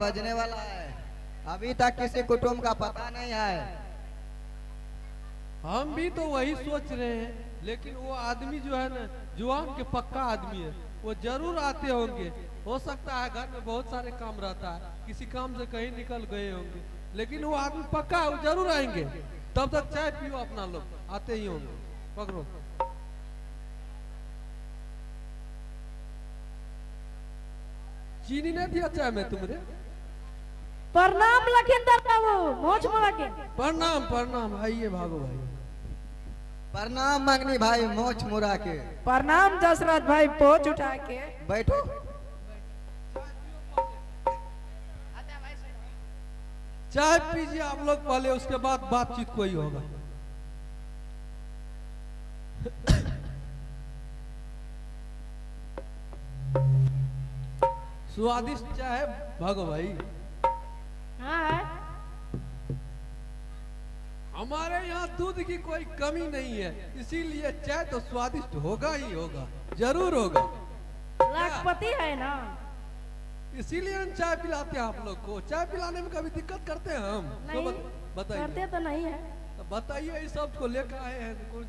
बजने वाला है। अभी तक किसी कुटुंब का पता नहीं है। हम भी तो वही सोच रहे हैं, लेकिन वो आदमी जो है ना, जुआन के पक्का आदमी है, वो जरूर आते होंगे। हो सकता है घर में बहुत सारे काम रहता है, किसी काम से कहीं निकल गए होंगे, लेकिन वो आदमी पक्का है, वो जरूर आएंगे। तब तक चाय पियो अपना, लोग आते ही होंगे। पकड़ो। चीनी नहीं दिया चाय में तुमने? प्रणाम लखिंदर बाबू, मोच मुड़ा के। प्रणाम प्रणाम, आइए भागो भाई। प्रणाम मंगनी भाई, मोछ मुड़ा के। प्रणाम दशरथ भाई, पोछ उठा के। बैठो। चाय पीजिए आप लोग पहले, उसके बाद बातचीत कोई होगा। स्वादिष्ट चाय है भागो भाई। हाँ है। हमारे यहाँ दूध की कोई कमी नहीं है, इसीलिए चाय तो स्वादिष्ट होगा ही होगा, जरूर होगा। लाखपति है ना, इसीलिए हम चाय पिलाते हैं आप लोग को। चाय पिलाने में कभी दिक्कत करते हैं हम? नहीं बताइए। करते तो नहीं है। तो बताइए, इस सब को लेकर आए हैं, कोई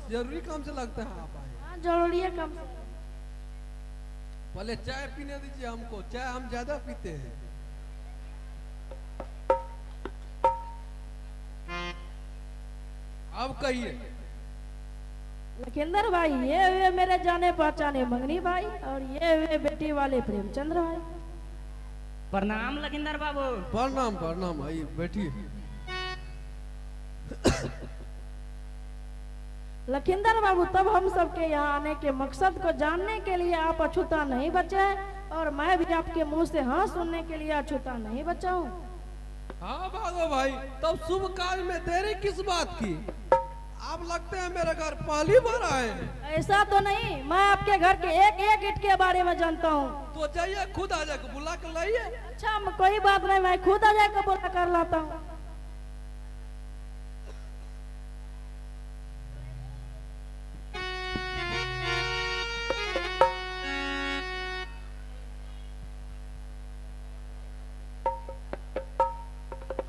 जरूरी काम से लगता है आप आए। हाँ जरूरी है कम। पहले चाय पीने दीजिए हमको, चाय हम ज्यादा पीते हैं। अब कहिए। लखिंदर भाई, ये हुए मेरे जाने पहचाने मंगनी भाई, और ये हुए बेटी वाले प्रेमचंद्र भाई। प्रणाम लखिंदर बाबू। प्रणाम प्रणाम, आइए बैठिए। लखिंदर बाबू, तब हम सबके यहाँ आने के मकसद को जानने के लिए आप अछूता नहीं बचे, और मैं भी आपके मुंह से हाँ सुनने के लिए अछूता नहीं बचा हूँ। हाँ भागो भाई, तब शुभ कार्य में देरी किस बात की? आप लगते हैं मेरे घर पहली बार आए हैं। ऐसा तो नहीं, मैं आपके घर के एक एक ईंट के बारे में जानता हूँ। तो जाइए, खुद आ जाकर बुला कर लाइए। अच्छा, कोई बात नहीं, मैं खुद आ जाकर बोला कर लाता हूँ।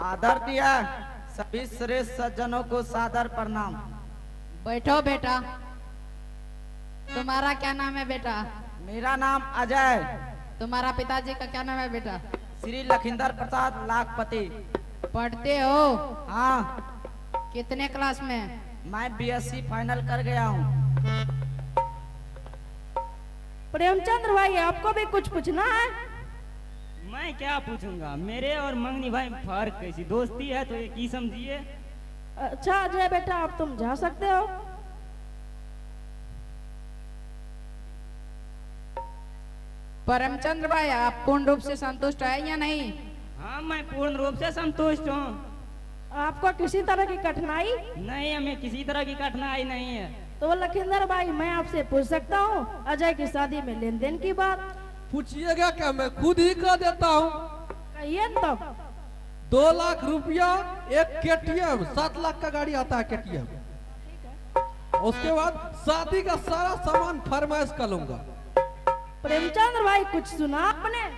आदर दिया सभी श्रेष्ठ सज्जनों को सादर प्रणाम। बैठो बेटा। तुम्हारा क्या नाम है बेटा? मेरा नाम अजय। तुम्हारा पिताजी का क्या नाम है बेटा? श्री लखिंदर प्रसाद लाखपति। पढ़ते हो? हाँ। कितने क्लास में? मैं बीएससी फाइनल कर गया हूँ। प्रेमचंद्र भाई, आपको भी कुछ पूछना है? मैं क्या पूछूंगा, मेरे और मंगनी भाई में फर्क कैसी दोस्ती है, तो एक ही समझिए। अच्छा अजय बेटा, आप तुम जा सकते हो। परमचंद्र भाई, आप पूर्ण रूप से संतुष्ट है या नहीं? हाँ, मैं पूर्ण रूप से संतुष्ट हूँ। आपको किसी तरह की कठिनाई? नहीं, हमें किसी तरह की कठिनाई नहीं है। तो लखिंदर भाई, मैं आपसे पूछ सकता हूँ अजय की शादी में लेन देन की बात? पूछिएगा क्या, मैं खुद ही कर देता हूँ। कहिए तब। 2 लाख रुपया, एक केटीएम, 7 लाख का गाड़ी आता है केटीएम। उसके बाद शादी का सारा सामान फरमाइश कर लूंगा। प्रेमचंद्र भाई, कुछ सुना आपने?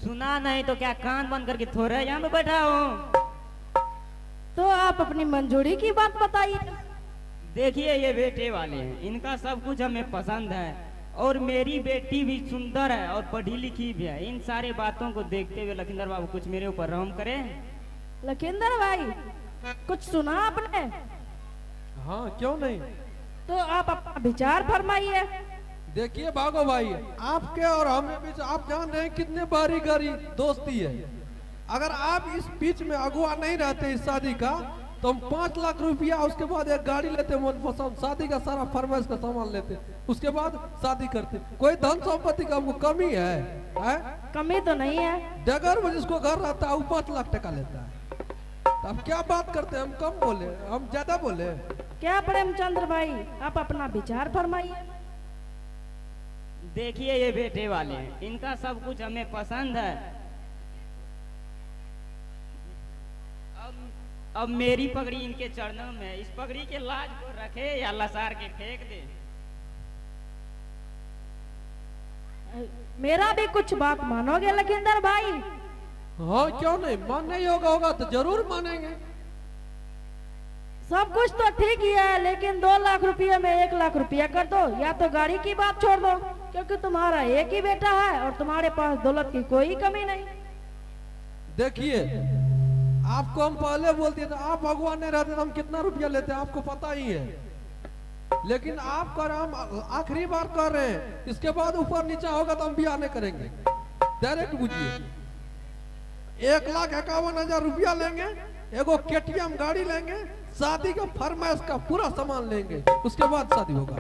सुना नहीं तो क्या, कान बंद करके थोड़ा यहाँ पे बैठा हूँ। तो आप अपनी मंजूरी की बात बताइए। देखिए, ये बेटे वाले हैं, इनका सब कुछ हमें पसंद है, और मेरी बेटी भी सुंदर है और पढ़ी लिखी भी है। इन सारे बातों को देखते हुए लखिंदर बाबू कुछ मेरे ऊपर रहम करें। लखिंदर भाई, कुछ सुना आपने? हाँ, क्यों नहीं। तो आप अपना विचार फरमाइए। देखिए भागो भाई, आपके और हमें बीच आप जान रहे हैं कितने बारी गारी दोस्ती है। अगर आप इस बीच में अगुआ नहीं रहते इस शादी का, तो हम 5 लाख रुपया, उसके बाद एक गाड़ी लेते, मनपसंद शादी का सारा फरमाइश का सामान लेते, उसके बाद शादी करते। कोई धन संपत्ति का हमको कमी है? कमी तो नहीं है। डगर में जिसको घर रहता है वो 5 लाख टका लेता है। तो अब क्या बात करते हैं, हम कम बोले, हम ज्यादा बोले क्या? प्रेमचंद्र भाई, आप अपना विचार फरमाइए। देखिए, ये बेटे वाले हैं, इनका सब कुछ हमें पसंद है। अब मेरी पगड़ी इनके चरणों में, इस पगड़ी के लाज को रखे या लसार के फेंक दे। मेरा भी कुछ बात मानोगे लखिंदर भाई? हाँ क्यों नहीं, मानने योग्य होगा तो जरूर मानेंगे। सब कुछ तो ठीक ही है, लेकिन 2 लाख रुपये में 1 लाख रुपया कर दो, या तो गाड़ी की बात छोड़ दो, क्योंकि तुम्हारा एक ही बेटा है और तुम्हारे पास दौलत की कोई कमी नहीं। देखिए, आपको हम पहले बोल दिए थे, आप अगुआ नहीं रहते तो हम कितना रुपया लेते आपको पता ही है। लेकिन आप कर हम आखिरी बार कर रहे हैं, इसके बाद ऊपर नीचे होगा तो हम ब्याह नहीं करेंगे। डायरेक्ट बुझिए, 1,51,000 रुपया लेंगे, एगो KTM गाड़ी लेंगे, शादी का फरमाइश का पूरा सामान लेंगे, उसके बाद शादी होगा।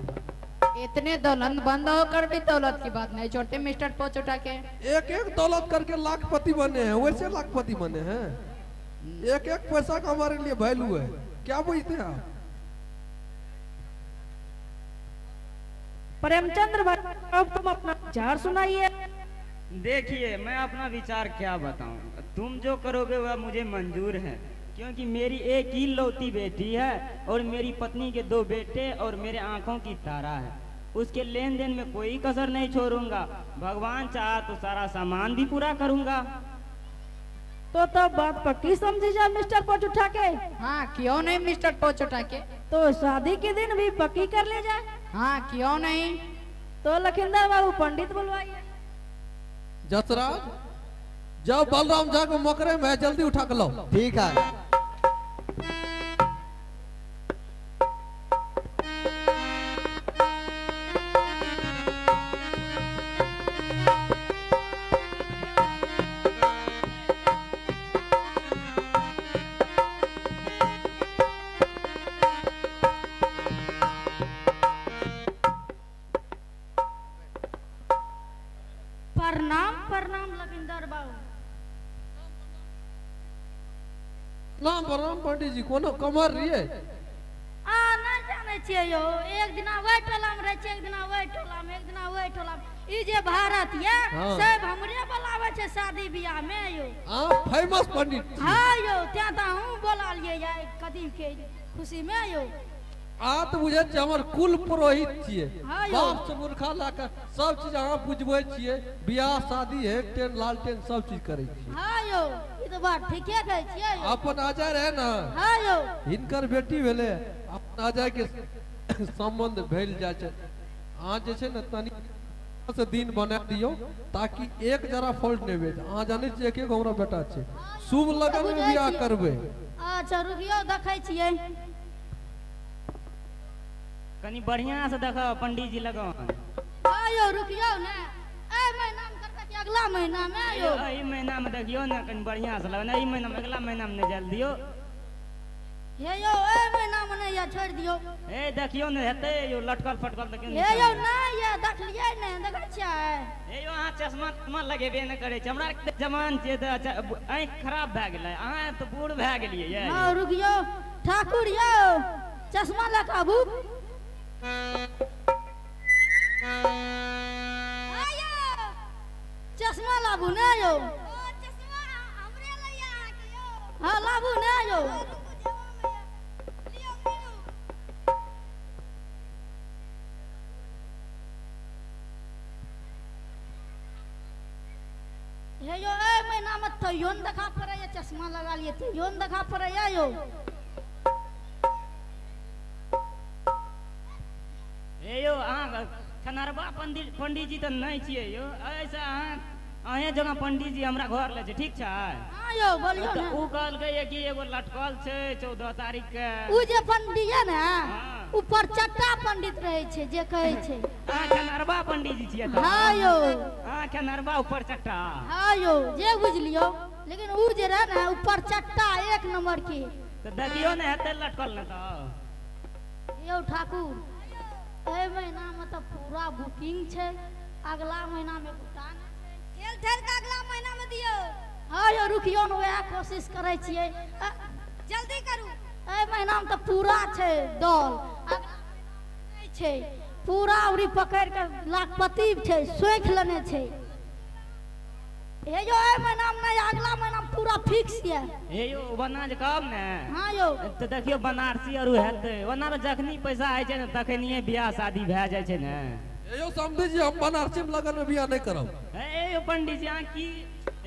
इतने दौलत बंद होकर भी दौलत की बात नहीं छोटे मिस्टर पोच उठा के। एक एक दौलत करके लाखपति बने हैं, वैसे लाखपति बने हैं। एक एक पैसा का हमारे लिए वैल्यू है, क्या बुझते हैं आप? प्रेमचंद्र भाई, अब तुम अपना विचार सुनाइए। देखिए, मैं अपना विचार क्या बताऊं, तुम जो करोगे वह मुझे मंजूर है, क्योंकि मेरी एक ही लौती बेटी है और मेरी पत्नी के 2 बेटे और मेरे आंखों की तारा है। उसके लेन देन में कोई कसर नहीं छोड़ूंगा। भगवान चाहा तो सारा सामान भी पूरा करूंगा। तो तब बात पक्की समझी जा मिस्टर पोच उठा के। हाँ क्यों नहीं मिस्टर पोच उठा के। तो शादी के दिन भी पक्की कर ले जाए। हाँ क्यों नहीं। तो लखिंदर बाबू पंडित बुलवाइए। जसराज, जाओ बलराम जा को मकरे में जल्दी उठा के लो। ठीक है। प्रणाम प्रणाम लखिंदर बाबू। नाम बराम पंडित जी कोनो कमर रही है। आ ना जाने छियै यो, एक दिना वही टोला में रहे छै, एक दिना वही टोला में, एक दिना वही टोला में। ई जे भारत ये हाँ। सब हमरे बुलावे छै शादी बियाह में यो। आप फेमस पंडित छी। हाँ यो, त्या ता हूं बोला लिए या कदी के खुशी में यो। आ तो बुझे छी हमर कुल पुरोहित छिए। हाँ यौ। बाप से मूर्खा लाकर सब चीज अहाँ बुझबे छिए, बियाह शादी है टेन लालटेन सब चीज करे छी। हाँ यो, ई तो बात ठीके कहै छियै यो। अपन अजय रहे ना, हाँ यो। हिनकर बेटी भेले, अपन अजय के संबंध भेल जाय छै। अहाँ जे छै न तनी से दिन बना दियो, ताकि एक जरा फॉल्ट नहीं भेज। अहाँ जाने छिए एक एक हमरा बेटा छै, शुभ लगन में बियाह करबे। अच्छा रुकियो देखै छियै। कनी बढ़िया से देखो पंडित जी लगन। हाँ यो रुकियो ने, ए महीना में करबै कि अगला महीना में यो। ई महीना में देखियो ना, कनी बढ़िया से लगन। ई महीना में, अगला महीना में नहीं जल दियो। हे यो ए महीना में नहीं या छोड़ दियो। ए देखियो ने हेते यो लटकल फटकल देखियो ने। हे यो ना ये देखलियै ने, देखै छियै। ए यो अहाँ चश्मा लगेबे न करे छै। हमरा के जवान छियै त अच्छा आँख खराब भए गेलै, अहाँ तो बूढ़ भए गेलियै ये। हाँ रुकियो ठाकुर यो, चश्मा लगा आबू। आयो चश्मा लाबू ने यो। चश्मा हमरे लइया आके यो। हाँ लाबू ने यो। हे यो ए महीना में तो योन देखा पड़े, चश्मा लगा लिए तो योन देखा पड़े यो। ए यो अहाँ खनरबा पंडित जी तो नहीं छियै यो। ऐसा अहे जगह पंडित जी हमरा घर ले छै, ठीक छै। हाँ यो बोलियो तो ने। ऊ कहलकै कि एगो लटकल छै 14 तारीख के। उ जे पंडित है ना, हाँ। ऊपर चट्टा पंडित रहे छै जे कहे छै। अहाँ खनरबा पंडित जी छियै तो। हाँ यो। अहाँ खनरबा ऊपर चट्टा। हाँ यो जे बुझलियो, लेकिन उ जे रहे ना ऊपर चट्टा 1 नंबर के। तो देखियो ने हेते लटकल न तो। यो ठाकुर ए महीना में तो पूरा बुकिंग छै, अगला महीना में भुगतान छै। खेल ठेल के अगला महीना में दियो। हाँ यो रुकियो न, वह कोशिश करे छियै, जल्दी करू। ए महीना में तो पूरा छै दौल, अगला नहीं छै। पूरा उरी पकड़ के लाखपति छै, सोख लेने छै। हे यो ए महीना में नहीं, अगला महीना में पूरा फिक्स है। ए यो बना जे कहब ने। हाँ यो। तो देखियो बनारसी और हेते, ओना तो जखनी पैसा आइ छै ने तखनिए बियाह शादी भए जाइ छै ने। यो समझी जी हम बनारसी में लगन में बियाह नहीं करब। ए यो पंडित जी अहाँ की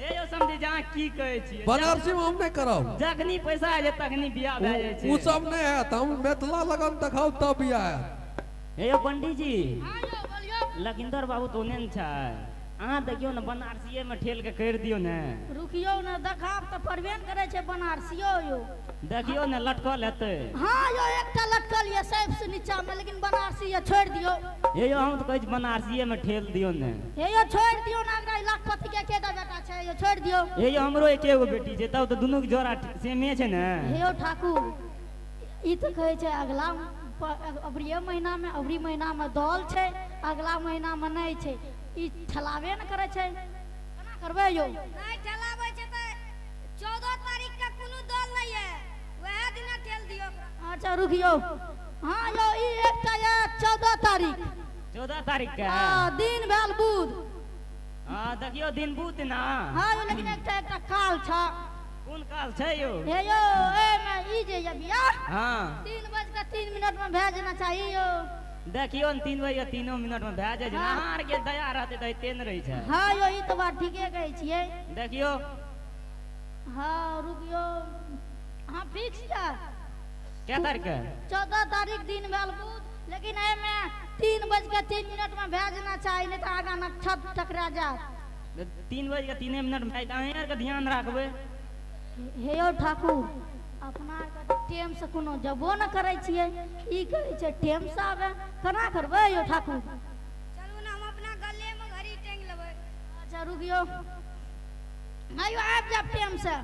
ए यो समझी जी अहाँ की कहै छियै? बनारसी में हम नहीं करब। जखनी पैसा आ जाए तखनी बियाह भए जाइ छै। उ सब नहीं है तो हम मिथिला लगन देखाओ तब बियाह है। ए यो पंडित जी हाँ यो बोलियो। लखिंदर बाबू तो ओने छै, अहाँ देखियो ने बनारसीए में ठेल के कर दियो ने। रुकियो न देखाब तो पड़बे न करे छै बनारसियो यो। देखियो ने लटकल हेतै। हाँ यो एकटा लटकल ये सैफ से नीचा में, लेकिन बनारसी ये छोड़ दियो। ए यो हम तो कहै छी बनारसीए में ठेल दियो ने। हे यो छोड़ दियो ना, अगर लाखपति के केटा बेटा छै यो छोड़ दियो। ए यो हमरो एकेगो बेटी छै, तब तो दुनू के जोड़ा सेमे छै ने। हे यो ठाकुर ई तो कहै छै अगला अबरी महीना में दौल छै, अगला महीना में नहीं छै। ई ठलावे न करे छै, केना करबे यो? नहीं ठलावे छै त 14 तारीख का कोनो दल नहीं है, वह दिन ठेल दियो। अच्छा रुकियो। हाँ यो ई एकटा ये 14 तारीख। 14 तारीख के हाँ दिन भेल बुध। हाँ देखियो दिन बुध ना। हाँ यो लेकिन एकटा काल छ। कोन काल छै यो? हे यो ए में ई जे ये बियाह हाँ 3:03 में भेजना चाहिए यो। देखियो न 3:03 में भए जाइ छै। हाँ। अहाँ आर के दया रहते त एते न रहै छै। हाँ यो ई तो बात ठीके कहै छियै। देखियो हाँ रुकियो। हाँ फिक्स है क्या तारीख के? 14 तारीख दिन भेल बुध, लेकिन ए में 3:03 में भेजना चाहिए, नहीं तो आगा नक्षत्र टकरा जात। 3:03 में भाई अहाँ आर के ध्यान राखबै। हे यो ठाकुर अपना के टेम से कोनो जबो न करे छियै, ई कहै छै टेम से आवे, केना करबै यो ठाकुर? चलू ना हम अपना गले में घड़ी टेंग लेबै। अच्छा रुकियो। हाँ यो आबि जाब टेम से।